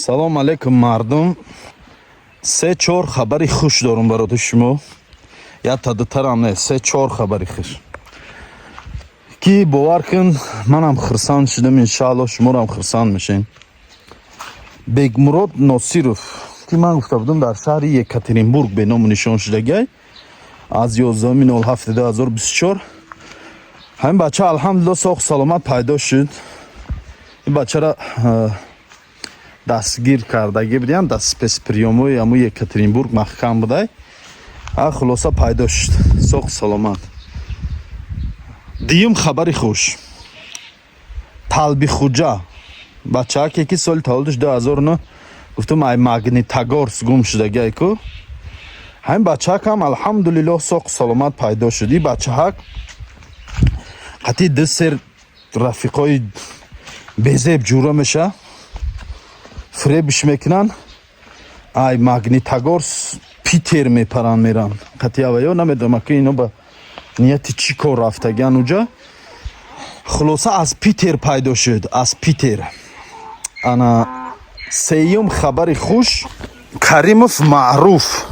салом алейкум мардум. 3-4 хабари хуш дорум барои шумо. Якта дутарам не 3-4 хабари хуш. Ки бовар кун манам хурсанд шудам, иншаалло шуморам хурсанд мешин. Бегмурод Носиров ки ман гуфта будам дар шаҳри Екатеринбург бе ному нишон шудагай аз 11/07/2024. ҳамин бача алҳамдулилло соғ саломат пайдо шуд. ин бачара дастгир кардаги будем дар спецприёмои аму Екатеринбург маҳкам будай. Хулоса пайдо шуд, соғ саломат. Дуюм хабари хуш. Талбихуҷа бачааке ки соли таваллудаш 2009 гуфтам ай Магнитогорск гум шудагай ку. ҳамин бачаакам алҳамдулилло соғ саломат пайдо шуд. ин бачаак қатъи дусер рафиқои безеб ҷура меша, фребиш мекунан, ай Магнитогорск Питер мепаранд меран. қатъи аваё намедонам ки ино ба нияти чӣ кор рафтагиан уҷа. хулоса аз Питер пайдо шуд, аз Питер. ана сеюм хабари хуш. Каримов Маъруф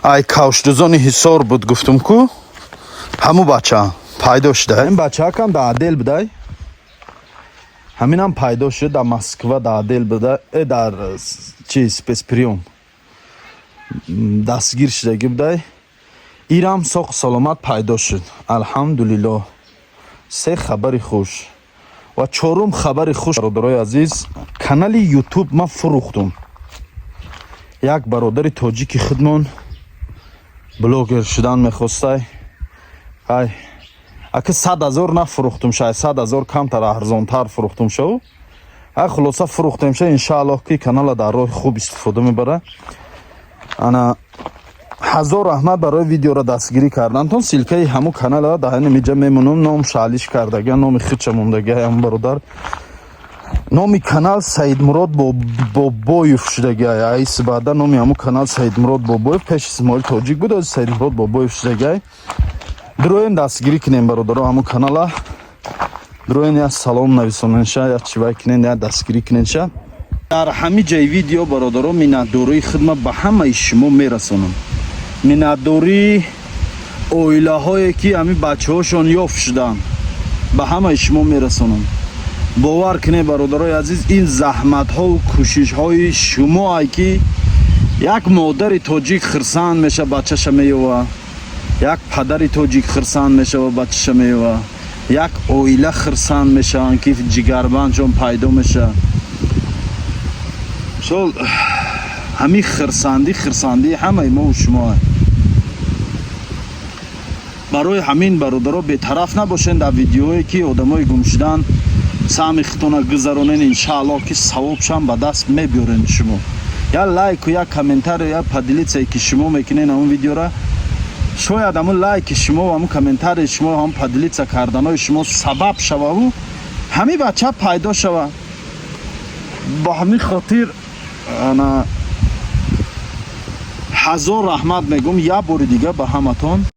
ай кавшдузони ҳисор буд гуфтум ку, ҳаму бача пайдо шуда. ин бачаакам дар Адел будай. ҳаминам пайдо шуд дар Москва, дар Адел буда, дар чи спецприём дастгир шудаги будай. ирам соғ саломат пайдо шуд, алҳамдулилло. се хабари хуш. ва чорум хабари хуш. бародарои азиз, канали ютуб ман фурӯхтум. як бародари тоҷики худмон блогер шудан мехостай. ай аки 100,000 нафурӯхтум, шаyd 100,000 камтар арзонтар фурӯхтум шав. хулоса фурӯхтемша, иншааллоҳ ки канала дар роҳи хуб истифода мебара. ана ҳазор раҳмат барои видеоро дастгирӣ кардантон. силкаи ҳаму канала дар ҳамин ҷа мемонам. ном шаълиш кардагиам, номи худша мондагиам ҳамун бародар. номи канал Саидмурод Бобоев шудагай. аиси баъда номи ҳамун канал Саидмурод Бобоев, пеш Исмоил Тоҷик буд, Саидмурод Бобоев шудагай. дуроен дастгирӣ кунем бародаро ҳамун канала. дуроен я салом нависоненша, я чивай кунен, я дастгирӣ куненша. дар ҳами ҷаи видео бародаро миннатдории хидмат ба ҳамаи шумо мерасонам. миннатдории оилаҳое ки ҳамин бачаҳошон ёфт шуданд ба ҳамаи шумо мерасонам. бовар кунед бародарои азиз, ин заҳматҳову кӯшишҳои шумоае ки як модари тоҷик хурсанд меша, бачаша меёва. як падари тоҷик хурсанд мешава, бачаша меёва. як оила хурсанд мешаванд ки ҷигарбандшон пайдо меша. сол ҳамин хурсандии ҳамаи мову шумоа. барои ҳамин бародаро бетараф набошед дар видеое ки одамои гумшудан саҳми худтона гузаронен. иншааллоҳ ки савобшам ба даст мебиёрен шумо. я лайку, я комментарию, я падилитсае ки шумо мекунед ҳамун видеора, шояд ҳамун лайки шумо ва ҳамун комментарии шумо, ҳамун падилитса карданои шумо сабаб шававу ҳамин бача пайдо шава. ба ҳамин хотир ана ҳазор раҳмат мегӯм як бори дига ба ҳаматон.